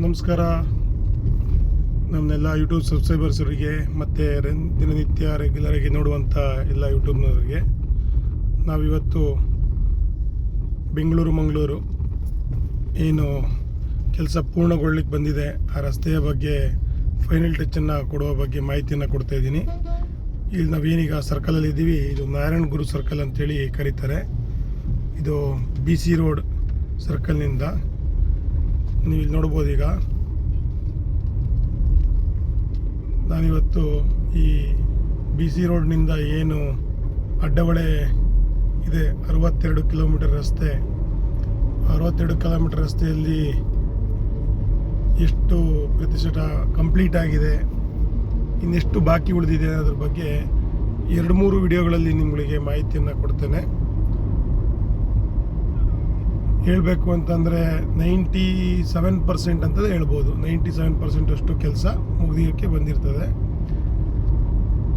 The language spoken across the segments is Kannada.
ನಮಸ್ಕಾರ ನಮ್ಮೆಲ್ಲ ಯೂಟ್ಯೂಬ್ ಸಬ್ಸ್ಕ್ರೈಬರ್ಸರಿಗೆ ಮತ್ತು ದಿನನಿತ್ಯ ರೆಗ್ಯುಲರಾಗಿ ನೋಡುವಂಥ ಎಲ್ಲ ಯೂಟ್ಯೂಬ್ನವರಿಗೆ ನಾವಿವತ್ತು ಬೆಂಗಳೂರು ಮಂಗಳೂರು ಏನು ಕೆಲಸ ಪೂರ್ಣಗೊಳ್ಳಿಕ್ಕೆ ಬಂದಿದೆ ಆ ರಸ್ತೆಯ ಬಗ್ಗೆ ಫೈನಲ್ ಟಚ್ಚನ್ನು ಕೊಡುವ ಬಗ್ಗೆ ಮಾಹಿತಿಯನ್ನು ಕೊಡ್ತಾಯಿದ್ದೀನಿ. ಇಲ್ಲಿ ನಾವೇನೀಗ ಸರ್ಕಲಲ್ಲಿ ಇದ್ದೀವಿ. ಇದು ನಾರಾಯಣ ಗುರು ಸರ್ಕಲ್ ಅಂತೇಳಿ ಕರೀತಾರೆ. ಇದು BC ರೋಡ್ ಸರ್ಕಲ್ನಿಂದ ನೀವು ಇಲ್ಲಿ ನೋಡ್ಬೋದು. ಈಗ ನಾನಿವತ್ತು ಈ BC ರೋಡ್ನಿಂದ ಏನು ಅಡ್ಡಬಳೆ ಇದೆ 62 ಕಿಲೋಮೀಟರ್ ರಸ್ತೆ, 62 ಕಿಲೋಮೀಟರ್ ರಸ್ತೆಯಲ್ಲಿ ಎಷ್ಟು ಪ್ರತಿಶತ ಕಂಪ್ಲೀಟ್ ಆಗಿದೆ, ಇನ್ನೆಷ್ಟು ಬಾಕಿ ಉಳಿದಿದೆ ಅನ್ನೋದ್ರ ಬಗ್ಗೆ 2-3 ವಿಡಿಯೋಗಳಲ್ಲಿ ನಿಮಗೆ ಮಾಹಿತಿಯನ್ನು ಕೊಡ್ತೇನೆ. ಹೇಳಬೇಕು ಅಂತಂದರೆ 97% ಅಂತಲೇ ಹೇಳ್ಬೋದು. 97% ಅಷ್ಟು ಕೆಲಸ ಮುಗಿಯೋಕ್ಕೆ ಬಂದಿರ್ತದೆ.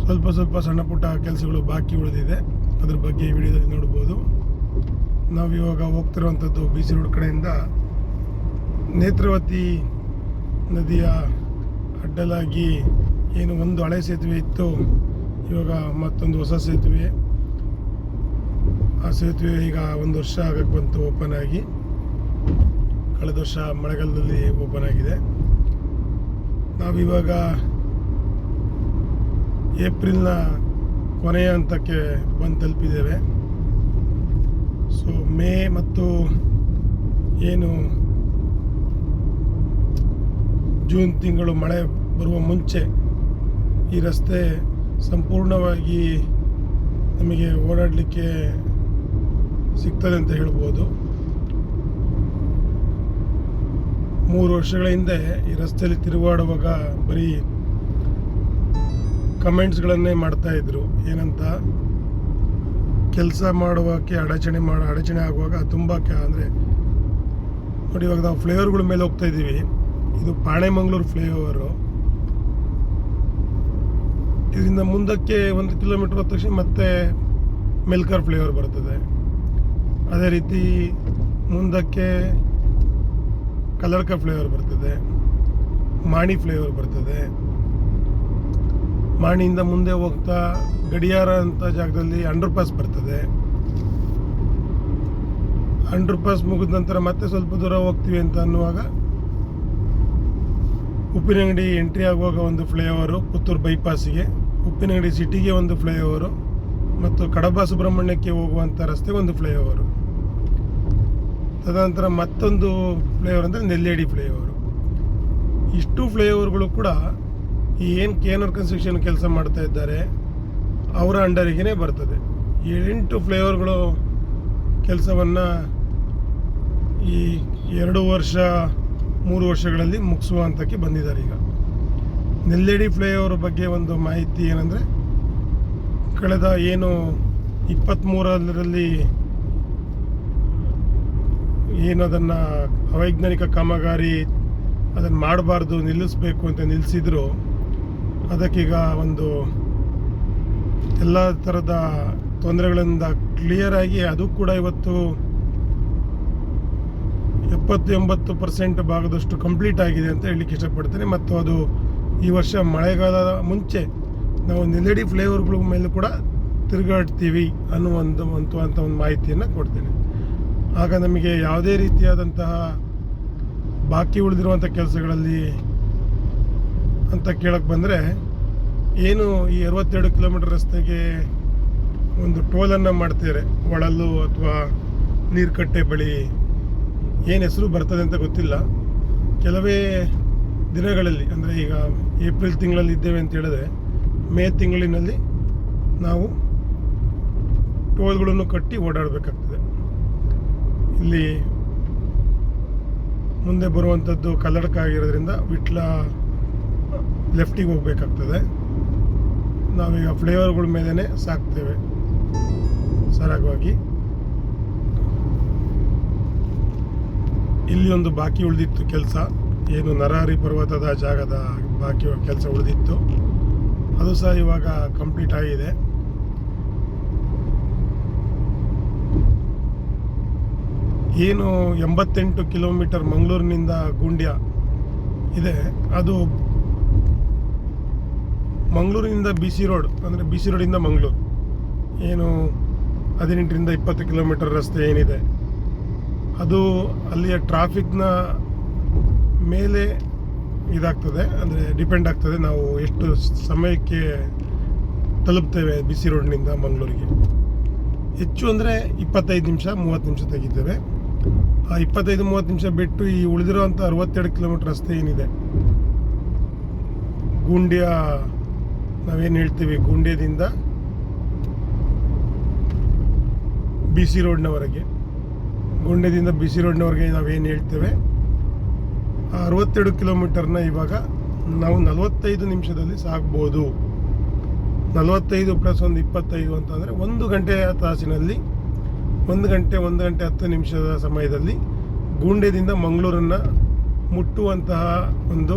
ಸ್ವಲ್ಪ ಸಣ್ಣ ಪುಟ್ಟ ಕೆಲಸಗಳು ಬಾಕಿ ಉಳಿದಿದೆ. ಅದ್ರ ಬಗ್ಗೆ ಈ ವಿಡಿಯೋದಲ್ಲಿ ನೋಡ್ಬೋದು. ನಾವಿವಾಗ ಹೋಗ್ತಿರುವಂಥದ್ದು BC ರೋಡ್ ಕಡೆಯಿಂದ ನೇತ್ರಾವತಿ ನದಿಯ ಅಡ್ಡಲಾಗಿ ಏನು ಒಂದು ಹಳೆ ಸೇತುವೆ ಇತ್ತು, ಇವಾಗ ಮತ್ತೊಂದು ಹೊಸ ಸೇತುವೆ. ಆ ಸೇತುವೆ ಈಗ 1 ವರ್ಷ ಆಗಕ್ಕೆ ಬಂತು ಓಪನ್ ಆಗಿ. ಕಳೆದ ವರ್ಷ ಮಳೆಗಾಲದಲ್ಲಿ ಓಪನ್ ಆಗಿದೆ. ನಾವಿವಾಗ ಏಪ್ರಿಲ್ನ ಕೊನೆಯ ಹಂತಕ್ಕೆ ಬಂದು ತಲುಪಿದ್ದೇವೆ. ಸೊ ಮೇ ಮತ್ತು ಏನು ಜೂನ್ ತಿಂಗಳು ಮಳೆ ಬರುವ ಮುಂಚೆ ಈ ರಸ್ತೆ ಸಂಪೂರ್ಣವಾಗಿ ನಮಗೆ ಓಡಾಡಲಿಕ್ಕೆ ಸಿಗ್ತದೆ ಅಂತ ಹೇಳ್ಬೋದು. 3 ವರ್ಷಗಳ ಹಿಂದೆ ಈ ರಸ್ತೆಯಲ್ಲಿ ತಿರುಗಾಡುವಾಗ ಬರೀ ಕಮೆಂಟ್ಸ್ಗಳನ್ನೇ ಮಾಡ್ತಾಯಿದ್ರು. ಏನಂತ, ಕೆಲಸ ಮಾಡುವಕ್ಕೆ ಅಡಚಣೆ ಆಗುವಾಗ ತುಂಬ ಅಂದರೆ ನೋಡಿ, ಇವಾಗ ನಾವು ಫ್ಲೈಓವರ್ಗಳ ಮೇಲೆ ಹೋಗ್ತಾ ಇದ್ದೀವಿ. ಇದು ಪಾಣೆಮಂಗ್ಳೂರು ಫ್ಲೈಓವರು. ಇದರಿಂದ ಮುಂದಕ್ಕೆ 1 ಕಿಲೋಮೀಟರ್ ಹೋದ ತಕ್ಷಣ ಮತ್ತೆ ಮೆಲ್ಕರ್ ಫ್ಲೈಓವರ್ ಬರ್ತದೆ. ಅದೇ ರೀತಿ ಮುಂದಕ್ಕೆ ಕಲ್ಲಡ್ಕ ಫ್ಲೈಓವರ್ ಬರ್ತದೆ, ಮಾಣಿ ಫ್ಲೈಓವರ್ ಬರ್ತದೆ. ಮಾಣಿಯಿಂದ ಮುಂದೆ ಹೋಗ್ತಾ ಗಡಿಯಾರ ಅಂತ ಜಾಗದಲ್ಲಿ ಅಂಡರ್ಪಾಸ್ ಬರ್ತದೆ. ಅಂಡರ್ಪಾಸ್ ಮುಗಿದ ನಂತರ ಮತ್ತೆ ಸ್ವಲ್ಪ ದೂರ ಹೋಗ್ತೀವಿ ಅಂತ ಅನ್ನುವಾಗ ಉಪ್ಪಿನಂಗಡಿ ಎಂಟ್ರಿ ಆಗುವಾಗ ಒಂದು ಫ್ಲೈಓವರು, ಪುತ್ತೂರು ಬೈಪಾಸಿಗೆ, ಉಪ್ಪಿನಂಗಡಿ ಸಿಟಿಗೆ ಒಂದು ಫ್ಲೈಓವರು ಮತ್ತು ಕಡಬ ಸುಬ್ರಹ್ಮಣ್ಯಕ್ಕೆ ಹೋಗುವಂಥ ರಸ್ತೆ ಒಂದು ಫ್ಲೈಓವರು. ತದನಂತರ ಮತ್ತೊಂದು ಫ್ಲೈಓವರ್ ಅಂದರೆ ನೆಲ್ಲೇಡಿ ಫ್ಲೈಓವರು. ಇಷ್ಟು ಫ್ಲೈಓವರ್ಗಳು ಕೂಡ ಈ ಏನು KNR ಕನ್ಸ್ಟ್ರಕ್ಷನ್ ಕೆಲಸ ಮಾಡ್ತಾ ಇದ್ದಾರೆ ಅವರ ಅಂಡರಿಗೇ ಬರ್ತದೆ. 8 ಫ್ಲೈಓವರ್ಗಳು ಕೆಲಸವನ್ನು ಈ 2 ವರ್ಷ 3 ವರ್ಷಗಳಲ್ಲಿ ಮುಗಿಸುವ ಹಂತಕ್ಕೆ ಬಂದಿದ್ದಾರೆ. ಈಗ ನೆಲ್ಲೇಡಿ ಫ್ಲೈಓವರ್ ಬಗ್ಗೆ ಒಂದು ಮಾಹಿತಿ ಏನಂದರೆ, ಕಳೆದ ಏನು 23ರಲ್ಲಿ ಏನು ಅದನ್ನು ಅವೈಜ್ಞಾನಿಕ ಕಾಮಗಾರಿ ಅದನ್ನು ಮಾಡಬಾರ್ದು, ನಿಲ್ಲಿಸಬೇಕು ಅಂತ ನಿಲ್ಲಿಸಿದ್ರು. ಅದಕ್ಕೀಗ ಒಂದು ಎಲ್ಲ ಥರದ ತೊಂದರೆಗಳಿಂದ ಕ್ಲಿಯರಾಗಿ ಅದು ಕೂಡ ಇವತ್ತು 70-80% ಭಾಗದಷ್ಟು ಕಂಪ್ಲೀಟ್ ಆಗಿದೆ ಅಂತ ಹೇಳಲಿಕ್ಕೆ ಇಷ್ಟಪಡ್ತೇನೆ. ಮತ್ತು ಅದು ಈ ವರ್ಷ ಮಳೆಗಾಲದ ಮುಂಚೆ ನಾವು ನೆಲ್ಲೇಡಿ ಫ್ಲೈಓವರ್ಗಳ ಮೇಲೂ ಕೂಡ ತಿರುಗಾಡ್ತೀವಿ ಅನ್ನುವಂಥ ಒಂದು ಮಾಹಿತಿಯನ್ನು ಕೊಡ್ತೇನೆ. ಆಗ ನಮಗೆ ಯಾವುದೇ ರೀತಿಯಾದಂತಹ ಬಾಕಿ ಉಳಿದಿರುವಂಥ ಕೆಲಸಗಳಲ್ಲಿ ಅಂತ ಕೇಳಕ್ಕೆ ಬಂದರೆ, ಏನು ಈ 62 ಕಿಲೋಮೀಟರ್ ರಸ್ತೆಗೆ ಒಂದು ಟೋಲನ್ನು ಮಾಡ್ತಾರೆ, ಒಳಲು ಅಥವಾ ನೀರ್ಕಟ್ಟೆ ಬಳಿ, ಏನು ಹೆಸರು ಬರ್ತದೆ ಅಂತ ಗೊತ್ತಿಲ್ಲ. ಕೆಲವೇ ದಿನಗಳಲ್ಲಿ ಅಂದರೆ ಈಗ ಏಪ್ರಿಲ್ ತಿಂಗಳಲ್ಲಿ ಇದ್ದೇವೆ ಅಂತ ಹೇಳಿದ್ರೆ ಮೇ ತಿಂಗಳಿನಲ್ಲಿ ನಾವು ಟೋಲ್ಗಳನ್ನು ಕಟ್ಟಿ ಓಡಾಡಬೇಕಾಗ್ತದೆ. ಇಲ್ಲಿ ಮುಂದೆ ಬರುವಂಥದ್ದು ಕಲ್ಲಡ್ಕ ಆಗಿರೋದ್ರಿಂದ ವಿಟ್ಲ ಲೆಫ್ಟಿಗೆ ಹೋಗಬೇಕಾಗ್ತದೆ. ನಾವೀಗ ಫ್ಲೈಓವರ್ಗಳ ಮೇಲೇ ಸಾಕ್ತೇವೆ ಸರಾಗವಾಗಿ. ಇಲ್ಲಿ ಒಂದು ಬಾಕಿ ಉಳಿದಿತ್ತು ಕೆಲಸ, ಏನು ನರಹರಿ ಪರ್ವತದ ಜಾಗದ ಬಾಕಿ ಕೆಲಸ ಉಳಿದಿತ್ತು, ಅದು ಸಹ ಇವಾಗ ಕಂಪ್ಲೀಟ್ ಆಗಿದೆ. ಏನು 88 ಕಿಲೋಮೀಟರ್ ಮಂಗಳೂರಿನಿಂದ ಗುಂಡ್ಯ ಇದೆ. ಅದು ಮಂಗಳೂರಿನಿಂದ BC ರೋಡ್, ಅಂದರೆ BC ರೋಡಿಂದ ಮಂಗಳೂರು ಏನು 18ರಿಂದ 20 ಕಿಲೋಮೀಟರ್ ರಸ್ತೆ ಏನಿದೆ, ಅದು ಅಲ್ಲಿಯ ಟ್ರಾಫಿಕ್ನ ಮೇಲೆ ಇದಾಗ್ತದೆ, ಅಂದರೆ ಡಿಪೆಂಡ್ ಆಗ್ತದೆ ನಾವು ಎಷ್ಟು ಸಮಯಕ್ಕೆ ತಲುಪ್ತೇವೆ BC ರೋಡ್ನಿಂದ ಮಂಗಳೂರಿಗೆ. ಹೆಚ್ಚು ಅಂದರೆ 25 ನಿಮಿಷ 30 ನಿಮಿಷ ತೆಗಿತೇವೆ. ಆ 25-30 ನಿಮಿಷ ಬಿಟ್ಟು ಈ ಉಳಿದಿರುವಂಥ 62 ಕಿಲೋಮೀಟರ್ ರಸ್ತೆ ಏನಿದೆ, ಗುಂಡ್ಯ ನಾವೇನು ಹೇಳ್ತೀವಿ, ಗುಂಡ್ಯದಿಂದ BC ರೋಡ್ನವರೆಗೆ, ಗುಂಡ್ಯದಿಂದ BC ರೋಡ್ನವರೆಗೆ ನಾವೇನು ಹೇಳ್ತೇವೆ, ಆ 62 ಕಿಲೋಮೀಟರ್ನ ಇವಾಗ ನಾವು 45 ನಿಮಿಷದಲ್ಲಿ ಸಾಗ್ಬೋದು. 45 ಪ್ಲಸ್ 1 25 ಅಂತಂದರೆ 1 ಗಂಟೆಯ ತಾಸಿನಲ್ಲಿ 1 ಗಂಟೆ 10 ನಿಮಿಷದ ಸಮಯದಲ್ಲಿ ಗುಂಡ್ಯದಿಂದ ಮಂಗಳೂರನ್ನು ಮುಟ್ಟುವಂತಹ ಒಂದು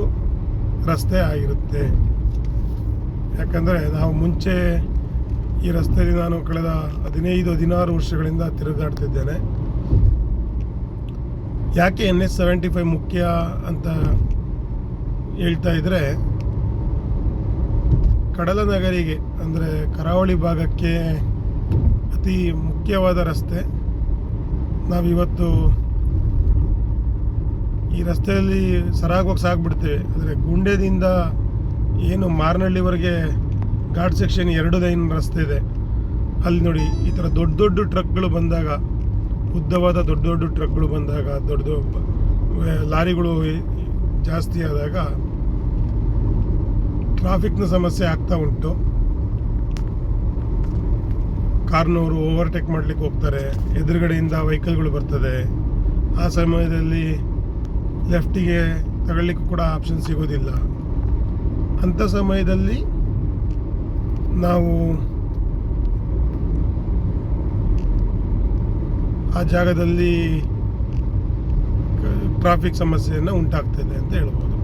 ರಸ್ತೆ ಆಗಿರುತ್ತೆ. ಯಾಕಂದರೆ ನಾವು ಮುಂಚೆ ಈ ರಸ್ತೆಯಲ್ಲಿ ನಾನು ಕಳೆದ 15-16 ವರ್ಷಗಳಿಂದ ತಿರುಗಾಡ್ತಿದ್ದೇನೆ. ಯಾಕೆ NH 75 ಮುಖ್ಯ ಅಂತ ಹೇಳ್ತಾ ಇದ್ದರೆ, ಕಡಲ ನಗರಿಗೆ ಅಂದರೆ ಕರಾವಳಿ ಭಾಗಕ್ಕೆ ಅತಿ ಮುಖ್ಯವಾದ ರಸ್ತೆ. ನಾವಿವತ್ತು ಈ ರಸ್ತೆಯಲ್ಲಿ ಸರಾಗವಾಗಿ ಸಾಗ್ಬಿಡ್ತೇವೆ. ಅಂದರೆ ಗುಂಡ್ಯದಿಂದ ಏನು ಮಾರನಹಳ್ಳಿವರೆಗೆ ಘಾಟ್ ಸೆಕ್ಷನ್ 2 ಲೈನ್ ರಸ್ತೆ ಇದೆ. ಅಲ್ಲಿ ನೋಡಿ, ಈ ಥರ ದೊಡ್ಡ ದೊಡ್ಡ ಟ್ರಕ್ಗಳು ಬಂದಾಗ, ಉದ್ದವಾದ ದೊಡ್ಡ ದೊಡ್ಡ ಟ್ರಕ್ಗಳು ಬಂದಾಗ, ದೊಡ್ಡ ಲಾರಿಗಳು ಜಾಸ್ತಿ ಆದಾಗ ಟ್ರಾಫಿಕ್ನ ಸಮಸ್ಯೆ ಆಗ್ತಾ ಉಂಟು. ಕಾರ್ನವರು ಓವರ್ಟೇಕ್ ಮಾಡಲಿಕ್ಕೆ ಹೋಗ್ತಾರೆ, ಎದುರುಗಡೆಯಿಂದ ವೆಹಿಕಲ್ಗಳು ಬರ್ತದೆ. ಆ ಸಮಯದಲ್ಲಿ ಲೆಫ್ಟಿಗೆ ತಗೊಳ್ಳಿಕ್ಕೂ ಕೂಡ ಆಪ್ಷನ್ ಸಿಗೋದಿಲ್ಲ. ಅಂಥ ಸಮಯದಲ್ಲಿ ನಾವು ಆ ಜಾಗದಲ್ಲಿ ಟ್ರಾಫಿಕ್ ಸಮಸ್ಯೆಯನ್ನು ಉಂಟಾಗ್ತದೆ ಅಂತ ಹೇಳ್ಬೋದು.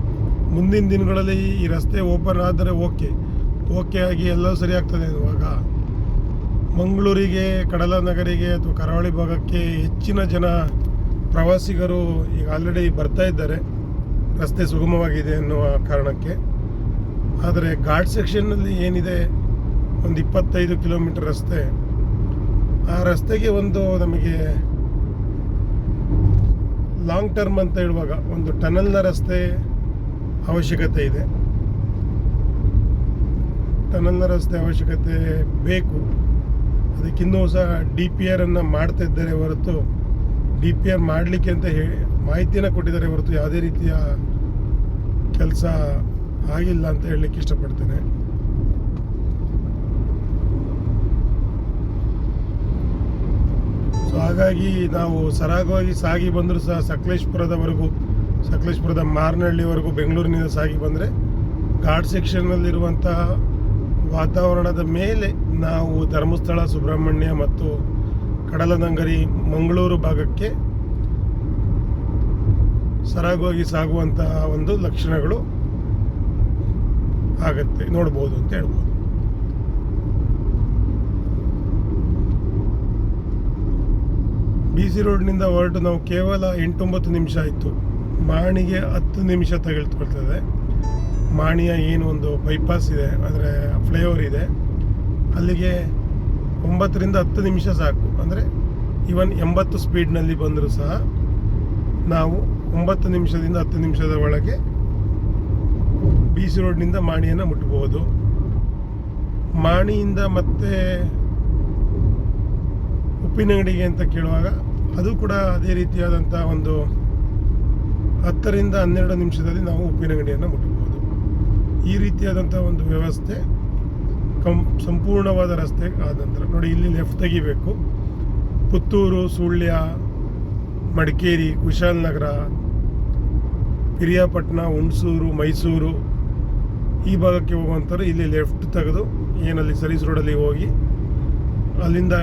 ಮುಂದಿನ ದಿನಗಳಲ್ಲಿ ಈ ರಸ್ತೆ ಓಪನ್ ಆದರೆ ಓಕೆ ಆಗಿ ಎಲ್ಲವೂ ಸರಿ ಆಗ್ತದೆ ಅನ್ನುವಾಗ ಮಂಗಳೂರಿಗೆ, ಕಡಲ ನಗರಿಗೆ ಅಥವಾ ಕರಾವಳಿ ಭಾಗಕ್ಕೆ ಹೆಚ್ಚಿನ ಜನ ಪ್ರವಾಸಿಗರು ಈಗ ಆಲ್ರೆಡಿ ಬರ್ತಾ ಇದ್ದಾರೆ, ರಸ್ತೆ ಸುಗಮವಾಗಿದೆ ಅನ್ನುವ ಕಾರಣಕ್ಕೆ. ಆದರೆ ಘಾಟ್ ಸೆಕ್ಷನ್ನಲ್ಲಿ ಏನಿದೆ, ಒಂದು 25 ಕಿಲೋಮೀಟರ್ ರಸ್ತೆ, ಆ ರಸ್ತೆಗೆ ಒಂದು ನಮಗೆ ಲಾಂಗ್ ಟರ್ಮ್ ಅಂತ ಹೇಳುವಾಗ ಒಂದು ಟನಲ್ನ ರಸ್ತೆ ಅವಶ್ಯಕತೆ ಇದೆ. ಟನಲ್ನ ರಸ್ತೆ ಅವಶ್ಯಕತೆ ಬೇಕು. ಅದಕ್ಕಿನ್ನೂ ಸಹ DPR ಅನ್ನು ಮಾಡ್ತಾ ಇದ್ದಾರೆ ಹೊರತು, DPR ಮಾಡಲಿಕ್ಕೆ ಅಂತ ಹೇಳಿ ಮಾಹಿತಿಯನ್ನು ಕೊಟ್ಟಿದ್ದಾರೆ ಹೊರತು ಯಾವುದೇ ರೀತಿಯ ಕೆಲಸ ಆಗಿಲ್ಲ ಅಂತ ಹೇಳಲಿಕ್ಕೆ ಇಷ್ಟಪಡ್ತೇನೆ. ಸೊ ಹಾಗಾಗಿ ನಾವು ಸರಾಗವಾಗಿ ಸಾಗಿ ಬಂದರೂ ಸಹ ಸಕಲೇಶ್ಪುರದ ಮಾರನಹಳ್ಳಿವರೆಗೂ ಬೆಂಗಳೂರಿನಿಂದ ಸಾಗಿ ಬಂದರೆ ಘಾಟ್ ಸೆಕ್ಷನ್ನಲ್ಲಿರುವಂತಹ ವಾತಾವರಣದ ಮೇಲೆ ನಾವು ಧರ್ಮಸ್ಥಳ, ಸುಬ್ರಹ್ಮಣ್ಯ ಮತ್ತು ಕಡಲದಂಗರಿ, ಮಂಗಳೂರು ಭಾಗಕ್ಕೆ ಸರಾಗವಾಗಿ ಸಾಗುವಂತಹ ಒಂದು ಲಕ್ಷಣಗಳು ಆಗತ್ತೆ, ನೋಡ್ಬೋದು ಅಂತ ಹೇಳ್ಬೋದು. BC ರೋಡ್ನಿಂದ ಹೊರಟು ನಾವು ಕೇವಲ 8-9 ನಿಮಿಷ ಆಯಿತು. ಮಾಣಿಗೆ 10 ನಿಮಿಷ ತೆಗೆದುಕೊಳ್ತದೆ. ಮಾಣಿಯ ಏನು ಒಂದು ಬೈಪಾಸ್ ಇದೆ, ಅಂದರೆ ಫ್ಲೈಓವರ್ ಇದೆ, ಅಲ್ಲಿಗೆ 9ರಿಂದ 10 ನಿಮಿಷ ಸಾಕು. ಅಂದರೆ ಈವನ್ 80 ಸ್ಪೀಡ್ನಲ್ಲಿ ಬಂದರೂ ಸಹ ನಾವು 9 ನಿಮಿಷದಿಂದ 10 ನಿಮಿಷದ ಒಳಗೆ BC ರೋಡ್ನಿಂದ ಮಾಣಿಯನ್ನು ಮುಟ್ಟಬಹುದು. ಮಾಣಿಯಿಂದ ಮತ್ತೆ ಉಪ್ಪಿನಂಗಡಿಗೆ ಅಂತ ಕೇಳುವಾಗ ಅದು ಕೂಡ ಅದೇ ರೀತಿಯಾದಂಥ ಒಂದು 10ರಿಂದ 12 ನಿಮಿಷದಲ್ಲಿ ನಾವು ಉಪ್ಪಿನಂಗಡಿಯನ್ನು ಮುಟ್ಟಬಹುದು. ಈ ರೀತಿಯಾದಂಥ ಒಂದು ವ್ಯವಸ್ಥೆ ಸಂಪೂರ್ಣವಾದ ರಸ್ತೆ ಆದ ನಂತರ ನೋಡಿ, ಇಲ್ಲಿ ಲೆಫ್ಟ್ ತೆಗಿಬೇಕು. ಪುತ್ತೂರು, ಸುಳ್ಯ, ಮಡಿಕೇರಿ, ಕುಶಾಲನಗರ, ಪಿರಿಯಾಪಟ್ಟಣ, ಹುಣಸೂರು, ಮೈಸೂರು ಈ ಭಾಗಕ್ಕೆ ಹೋಗುವಂಥವ್ರು ಇಲ್ಲಿ ಲೆಫ್ಟ್ ತೆಗೆದು ಏನಲ್ಲಿ ಸರ್ವಿಸ್ ರೋಡಲ್ಲಿ ಹೋಗಿ ಅಲ್ಲಿಂದ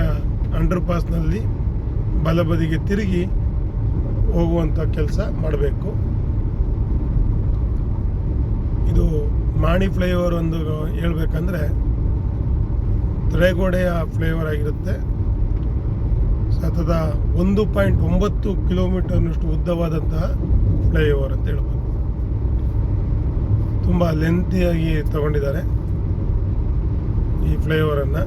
ಅಂಡರ್ ಪಾಸ್ನಲ್ಲಿ ಬಲಬದಿಗೆ ತಿರುಗಿ ಹೋಗುವಂಥ ಕೆಲಸ ಮಾಡಬೇಕು. ಇದು ಮಾಣಿ ಫ್ಲೈಓವರ್ ಒಂದು ಹೇಳ್ಬೇಕಂದ್ರೆ ತಡೆಗೋಡೆಯ ಫ್ಲೈಓವರ್ ಆಗಿರುತ್ತೆ. ಸತತ 1.9 ಕಿಲೋಮೀಟರ್ನಷ್ಟು ಉದ್ದವಾದಂತಹ ಫ್ಲೈಓವರ್ ಅಂತ ಹೇಳ್ಬೋದು. ತುಂಬ ಲೆಂತಿಯಾಗಿ ತಗೊಂಡಿದ್ದಾರೆ ಈ ಫ್ಲೈಓವರನ್ನು.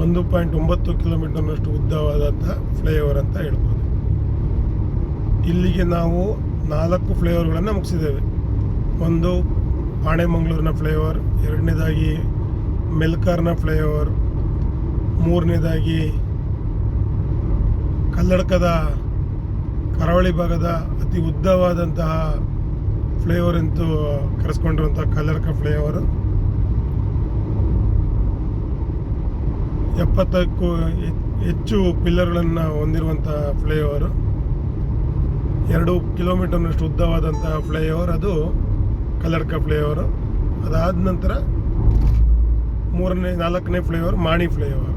1.9 ಕಿಲೋಮೀಟರ್ನಷ್ಟು ಉದ್ದವಾದಂತಹ ಫ್ಲೈಓವರ್ ಅಂತ ಹೇಳ್ಬೋದು. ಇಲ್ಲಿಗೆ ನಾವು 4 ಫ್ಲೈಓವರ್ಗಳನ್ನು ಮುಗಿಸಿದ್ದೇವೆ. ಒಂದು ಆಣೆಮಂಗಳೂರಿನ ಫ್ಲೈಓವರ್, ಎರಡನೇದಾಗಿ ಮೆಲ್ಕಾರ್ನ ಫ್ಲೈಓವರ್, ಮೂರನೇದಾಗಿ ಕಲ್ಲಡ್ಕದ ಕರಾವಳಿ ಭಾಗದ ಅತಿ ಉದ್ದವಾದಂತಹ ಫ್ಲೈಓವರ್ ಅಂತೂ ಕರೆಸ್ಕೊಂಡಿರುವಂಥ ಕಲ್ಲಡ್ಕ ಫ್ಲೈಓವರು, 70ಕ್ಕೂ ಹೆಚ್ಚು ಪಿಲ್ಲರ್ಗಳನ್ನು ಹೊಂದಿರುವಂಥ ಫ್ಲೈಓವರು, 2 ಕಿಲೋಮೀಟರ್ನಷ್ಟು ಉದ್ದವಾದಂತಹ ಫ್ಲೈಓವರ್, ಅದು ಕಲ್ಲಡ್ಕ ಫ್ಲೈಓವರು. ಅದಾದ ನಂತರ 4ನೇ ಫ್ಲೈಓವರ್ ಮಾಣಿ ಫ್ಲೈಓವರ್.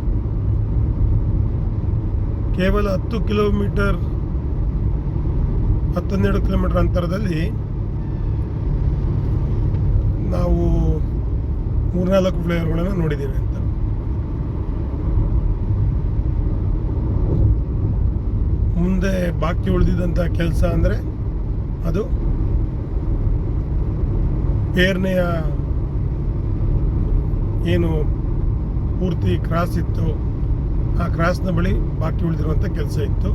ಕೇವಲ 12 ಕಿಲೋಮೀಟರ್ ಅಂತರದಲ್ಲಿ ನಾವು 3-4 ಫ್ಲೈಓವರ್ಗಳನ್ನು ನೋಡಿದ್ದೇವೆ ಅಂತ. ಮುಂದೆ ಬಾಕಿ ಉಳಿದಿದ್ದಂಥ ಕೆಲಸ ಅಂದರೆ ಅದು ಪೇರ್ನೆಯ ಏನು ಪೂರ್ತಿ ಕ್ರಾಸ್ ಇತ್ತು, ಆ ಕ್ರಾಸ್ನ ಬಳಿ ಬಾಕಿ ಉಳಿದಿರುವಂಥ ಕೆಲಸ ಇತ್ತು.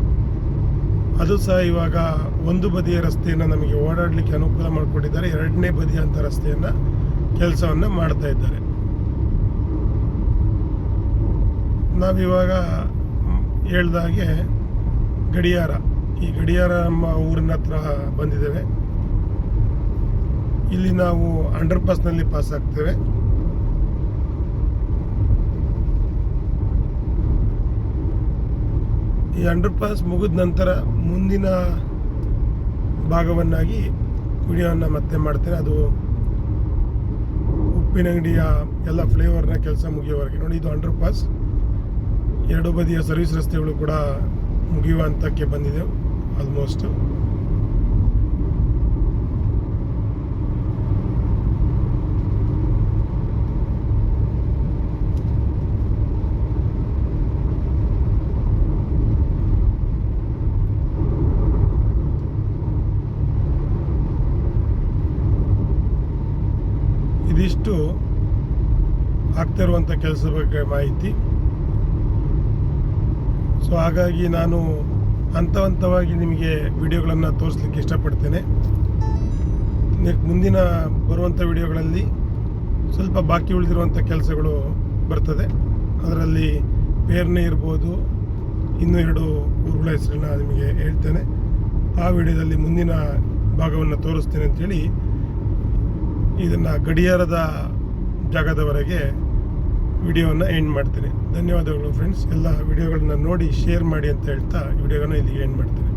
ಅದು ಸಹ ಇವಾಗ ಒಂದು ಬದಿಯ ರಸ್ತೆಯನ್ನು ನಮಗೆ ಓಡಾಡಲಿಕ್ಕೆ ಅನುಕೂಲ ಮಾಡಿಕೊಟ್ಟಿದ್ದಾರೆ. 2ನೇ ಬದಿಯ ಅಂತ ರಸ್ತೆಯನ್ನು ಕೆಲಸವನ್ನು ಮಾಡ್ತಾ ಇದ್ದಾರೆ. ನಾವಿವಾಗ ಹೇಳ್ದಾಗೆ ಗಡಿಯಾರ, ಈ ಗಡಿಯಾರ ನಮ್ಮ ಊರಿನ ಹತ್ರ ಬಂದಿದ್ದೇವೆ. ಇಲ್ಲಿ ನಾವು ಅಂಡರ್ ಪಾಸ್ನಲ್ಲಿ ಪಾಸ್ ಆಗ್ತೇವೆ. ಈ ಅಂಡರ್ ಪಾಸ್ ಮುಗಿದ ನಂತರ ಮುಂದಿನ ಭಾಗವನ್ನಾಗಿ ವಿಡಿಯೋವನ್ನು ಮತ್ತೆ ಮಾಡ್ತೇನೆ. ಅದು ಉಪ್ಪಿನಂಗಡಿಯ ಎಲ್ಲ ಫ್ಲೇವರ್ನ ಕೆಲಸ ಮುಗಿಯೋವರೆಗೆ. ನೋಡಿ, ಇದು ಅಂಡರ್ ಪಾಸ್. 2 ಬದಿಯ ಸರ್ವಿಸ್ ರಸ್ತೆಗಳು ಕೂಡ ಮುಗಿಯುವ ಹಂತಕ್ಕೆ ಬಂದಿದೆ ಆಲ್ಮೋಸ್ಟ್. ಇದಿಷ್ಟು ಆಗ್ತಿರುವಂಥ ಕೆಲಸದ ಬಗ್ಗೆ ಮಾಹಿತಿ. ಸೊ ಹಾಗಾಗಿ ನಾನು ಹಂತವಾಗಿ ನಿಮಗೆ ವಿಡಿಯೋಗಳನ್ನು ತೋರಿಸ್ಲಿಕ್ಕೆ ಇಷ್ಟಪಡ್ತೇನೆ. ಮುಂದಿನ ಬರುವಂಥ ವಿಡಿಯೋಗಳಲ್ಲಿ ಸ್ವಲ್ಪ ಬಾಕಿ ಉಳಿದಿರುವಂಥ ಕೆಲಸಗಳು ಬರ್ತದೆ. ಅದರಲ್ಲಿ ಪೇರ್ನೆ ಇರ್ಬೋದು, ಇನ್ನೂ 2 ಊರುಗಳ ಹೆಸರನ್ನು ನಿಮಗೆ ಹೇಳ್ತೇನೆ. ಆ ವಿಡಿಯೋದಲ್ಲಿ ಮುಂದಿನ ಭಾಗವನ್ನು ತೋರಿಸ್ತೇನೆ ಅಂಥೇಳಿ ಇದನ್ನು ಗಡಿಯಾರದ ಜಾಗದವರೆಗೆ ವಿಡಿಯೋವನ್ನು ಎಂಡ್ ಮಾಡ್ತೇನೆ. ಧನ್ಯವಾದಗಳು ಫ್ರೆಂಡ್ಸ್. ಎಲ್ಲ ವಿಡಿಯೋಗಳನ್ನ ನೋಡಿ ಶೇರ್ ಮಾಡಿ ಅಂತ ಹೇಳ್ತಾ ವಿಡಿಯೋನ ಇಲ್ಲಿಗೆ ಎಂಡ್ ಮಾಡ್ತೇನೆ.